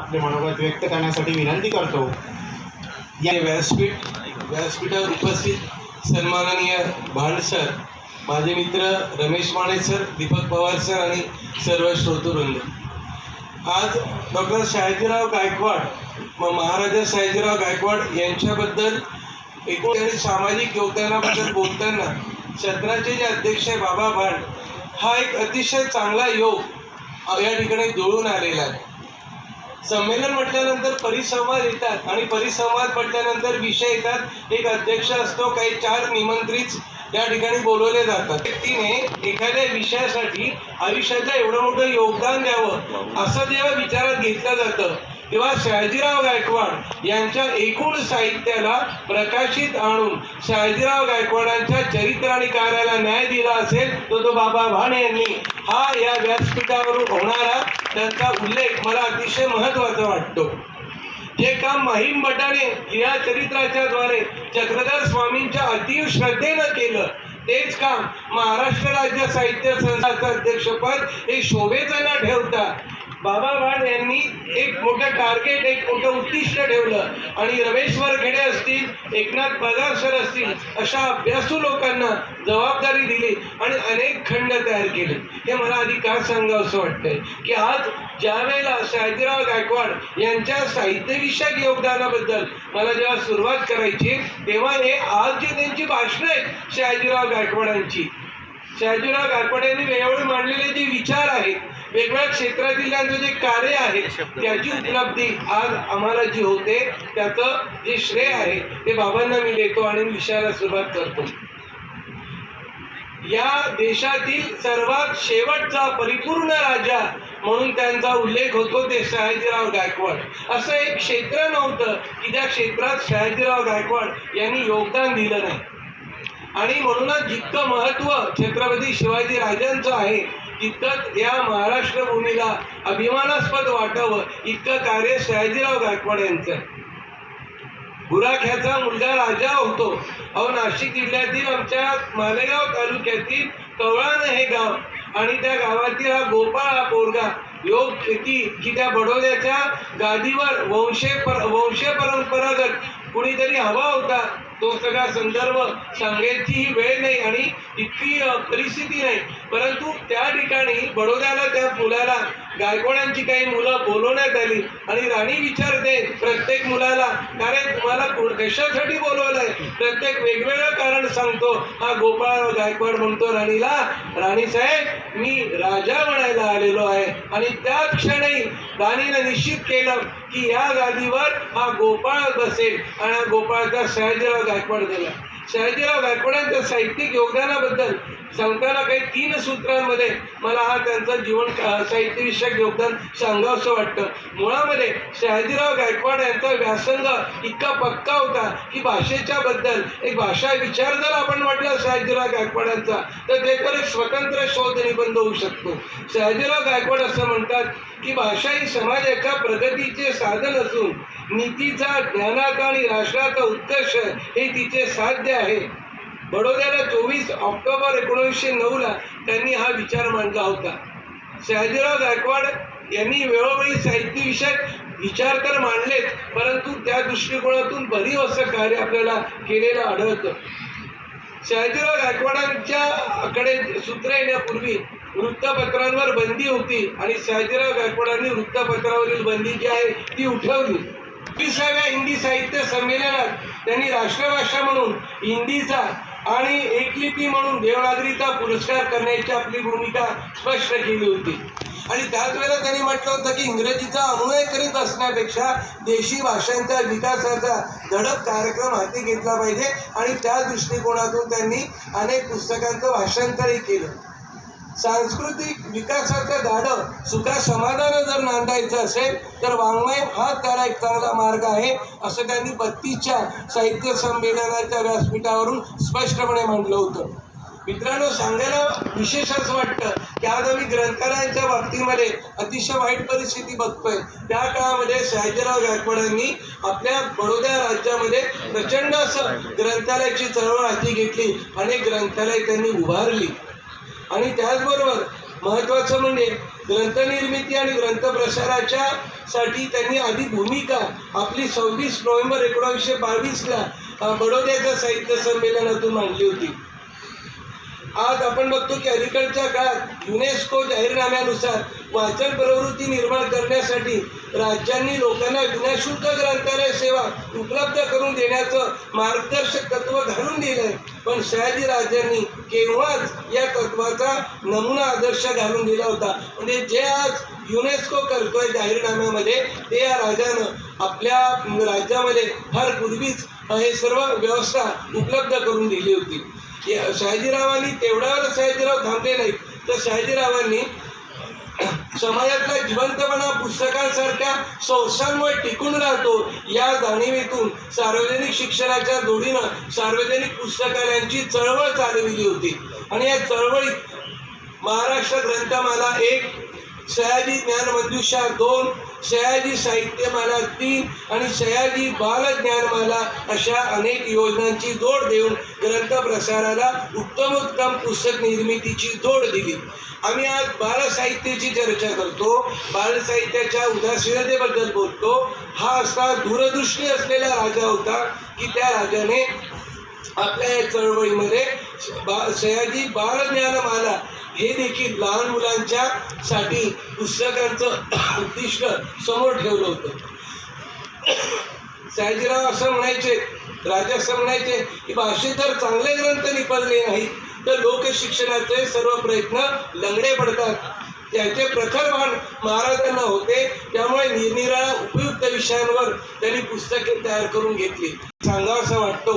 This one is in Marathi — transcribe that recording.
आपले मनोगत व्यक्त करण्यासाठी विनंती करतो। या व्यासपीठावर उपस्थित सन्माननीय भांड सर, माझे मित्र रमेश माने सर, दीपक पवार सर आणि सर्व श्रोतृवृंद, आज डॉक्टर सयाजीराव गायकवाड महाराजा सयाजीराव गायकवाड यांच्याबद्दल एकूण आणि सामाजिक योगदानाबद्दल बोलताना सत्राचे जे अध्यक्ष आहे बाबा भांड, हा एक अतिशय चांगला योग या ठिकाणी जुळून आलेला आहे। संमेलन म्हटल्यानंतर परिसंवाद येतात आणि परिसंवाद म्हटल्यानंतर विषय येतात, एक अध्यक्ष असतो, काही 4 निमंत्रित या ठिकाणी बोलवले जातात। व्यक्तीने एखाद्या विषयासाठी आयुष्याचं एवढं मोठं योगदान द्यावं असं जेव्हा विचारात घेतलं जातं तेव्हा सयाजीराव गायकवाड यांच्या एकूण साहित्याला प्रकाशित आणून सयाजीराव गायकवाडांच्या चरित्र आणि कार्याला न्याय दिला असेल तो बाबा भांड यांनी हा या व्यासपीठावरून होणारा त्यांचा उल्लेख मला अतिशय महत्त्वाचा वाटतो। जे काम महिम भटाने या चरित्राच्या द्वारे चक्रधर स्वामींच्या अतीव श्रद्धेनं केलं, तेच काम महाराष्ट्र राज्य साहित्य संस्थाचं अध्यक्षपद हे शोभेचं न ठेवता बाबा भांड यांनी एक मोठं टार्गेट, एक मोठं उद्दिष्ट ठेवलं आणि रमेश्वर खेडे असतील, एकनाथ पगार सर असतील अशा अभ्यासू लोकांना जबाबदारी दिली आणि अनेक खंड तयार केले। हे मला आधी का सांगावं असं वाटतंय की आज ज्या वेळेला सयाजीराव गायकवाड यांच्या साहित्यविषयक योगदानाबद्दल मला जेव्हा सुरुवात करायची तेव्हा हे आज जी त्यांची भाषणं आहेत सयाजीराव गायकवाडांची, सयाजीराव गायकवाड यांनी वेळोवेळी मांडलेले जे विचार आहेत, वेगवेगळ्या क्षेत्रातील त्यांचं जे कार्य आहे त्याची उपलब्धी आज आम्हाला जी होते त्याचं जे श्रेय आहे ते बाबांना मी देतो आणि विषयाला सुरुवात करतो। या देशातील सर्वात शेवटचा परिपूर्ण राजा म्हणून त्यांचा उल्लेख होतो ते सयाजीराव गायकवाड। असं एक क्षेत्र नव्हतं की त्या क्षेत्रात सयाजीराव गायकवाड यांनी योगदान दिलं नाही आणि म्हणूनच जितकं महत्त्व छत्रपती शिवाजी राजांचं आहे तितकंच या महाराष्ट्र भूमीला अभिमानास्पद वाटावं इतकं कार्य सयाजीराव गायकवाड यांचं आहे। गुराख्याचा मुलगा राजा होतो। नाशिक जिल्ह्यातील आमच्या मालेगाव तालुक्यातील कवळाण हे गाव आणि त्या गावातील हा गोपाळ हा पोरगा योग की त्या बडोद्याच्या गादीवर वंश परंपरागत कुणीतरी हवा होता। तो सगळा संदर्भ सांगायची ही वेळ नाही आणि इतकी परिस्थिती नाही, परंतु त्या ठिकाणी बडोद्याला त्या मुलाला गायकवाडांची काही मुलं बोलवण्यात आली आणि राणी विचारते प्रत्येक मुलाला, कारण तुम्हाला कशासाठी बोलवलंय? प्रत्येक वेगवेगळं कारण सांगतो। हा गोपाळ गायकवाड म्हणतो राणीला, राणी साहेब मी राजा म्हणायला आलेलो आहे। आणि त्याच क्षणी राणीने निश्चित केलं की या गादीवर हा गोपाळ बसेल आणि हा गोपाळचा सयाजीराव गायकवाड दिला। सयाजीराव गायकवाडांच्या साहित्यिक योगदानाबद्दल सांगताना काही 3 सूत्रांमध्ये मला हा त्यांचं जीवन साहित्यविषयक योगदान सांगावंसं वाटतं। मुळामध्ये सयाजीराव गायकवाड यांचा व्यासंग इतका पक्का होता की भाषेच्या बद्दल एक भाषा विचार जर आपण म्हटलं सयाजीराव गायकवाडांचा तर त्याच्यावर एक स्वतंत्र शोध निबंध होऊ शकतो। सयाजीराव गायकवाड असं म्हणतात की भाषा ही समाजाच्या प्रगतीचे साधन असून नीतीचा, ज्ञानाचा आणि राष्ट्राचा उत्कर्ष हे तिचे साध्य आहे। बडोद्याला 24 ऑक्टोबर 1909 त्यांनी हा विचार मांडला होता। सयाजीराव गायकवाड यांनी वेळोवेळी साहित्यविषयक विचार तर मांडलेच, परंतु त्या दृष्टिकोनातून भरीव असं कार्य आपल्याला केलेलं आढळतं। सयाजीराव गायकवाडांच्याकडे सूत्र येण्यापूर्वी वृत्तपत्रांवर बंदी होती आणि सयाजीराव गायकवाडांनी वृत्तपत्रावरील बंदी जी आहे ती उठवली। 20व्या हिंदी साहित्य संमेलनात त्यांनी राष्ट्रभाषा म्हणून हिंदीचा आणि एकलिपी म्हणून देवनागरीचा पुरस्कार करण्याची आपली भूमिका स्पष्ट केली होती आणि त्याच वेळेला त्यांनी म्हटलं होतं की इंग्रजीचा अनुनय करीत असण्यापेक्षा देशी भाषांच्या विकासाचा धडक कार्यक्रम हाती घेतला पाहिजे आणि त्या दृष्टिकोनातून त्यांनी अनेक पुस्तकांचं भाषांतरही केलं। सांस्कृतिक विकासाचं गाडं सुखा समाधानं जर नांदायचं असेल तर वाङ्मय हा त्याला एक चांगला मार्ग आहे असं त्यांनी 32च्या साहित्य संमेलनाच्या व्यासपीठावरून स्पष्टपणे मांडलं होतं। मित्रांनो, सांगायला विशेष असं वाटतं की आज आम्ही ग्रंथालयांच्या बाबतीमध्ये अतिशय वाईट परिस्थिती बघतोय। त्या काळामध्ये सयाजीराव गायकवाडांनी आपल्या बडोदा राज्यामध्ये प्रचंड असं ग्रंथालयाची चळवळ हाती घेतली, अनेक ग्रंथालय त्यांनी उभारली आणि त्याचबरोबर महत्त्वाचं म्हणजे ग्रंथनिर्मिती आणि ग्रंथप्रसाराच्या साठी त्यांनी आधी भूमिका आपली 26 नोव्हेंबर 1922ला बडोद्याच्या साहित्य संमेलनातून मांडली होती. आज आपण बघतो की अलीकडच्या काळात युनेस्को जाहीरनाम्यानुसार वाचन प्रवृत्ती निर्माण करण्यासाठी राज्यांनी लोकांना विनाशुल्क ग्रंथालय सेवा उपलब्ध करून देण्याचं मार्गदर्शक तत्व घालून दिलंय. पण शहाजीराजांनी केव्हाच या तत्वाचा नमुना आदर्श घालून दिला होता. म्हणजे जे आज युनेस्को करतोय जाहीरनाम्यामध्ये ते या राजानं आपल्या राज्यामध्ये फार पूर्वीच हे सर्व व्यवस्था उपलब्ध करून दिली होती. शहाजीरावांनी तेवढ्यावर शहाजीराव थांबले नाहीत, तर शहाजीरावांनी समाजातला जिवंतपणा पुस्तकांसारख्या संस्थांमुळे टिकून राहतो या जाणीवेतून सार्वजनिक शिक्षणाच्या जोडीनं सार्वजनिक पुस्तकालयांची चळवळ चालविली होती. आणि या चळवळीत महाराष्ट्र ग्रंथमाला 1, सयाजी ज्ञानमंजुषा 2, सयाजी साहित्यमाला 3 आणि सयाजी बालज्ञानमाला अशा अनेक योजनांची जोड देऊन ग्रंथप्रसाराला उत्तमोत्तम पुस्तक निर्मितीची जोड दिली. आम्ही आज बालसाहित्याची चर्चा करतो, बालसाहित्याच्या उदासीनतेबद्दल बोलतो. हा असा दूरदृष्टी असलेला राजा होता की त्या राजाने आपल्या या चळवळीमध्ये सयाजी बालज्ञानमाला हे देखील लहान मुलांच्या साठी पुस्तकांचं उद्दिष्ट समोर ठेवलं होतं. सयाजीराव असं म्हणायचे, राजा असं म्हणायचे की भाषेत जर चांगले ग्रंथ निपजले नाहीत तर लोकशिक्षणाचे सर्व प्रयत्न लंगडे पडतात. त्याचे प्रखर भान महाराजांना होते. त्यामुळे निरनिराळ्या उपयुक्त विषयांवर त्यांनी पुस्तके तयार करून घेतली. सांगावं असं वाटतो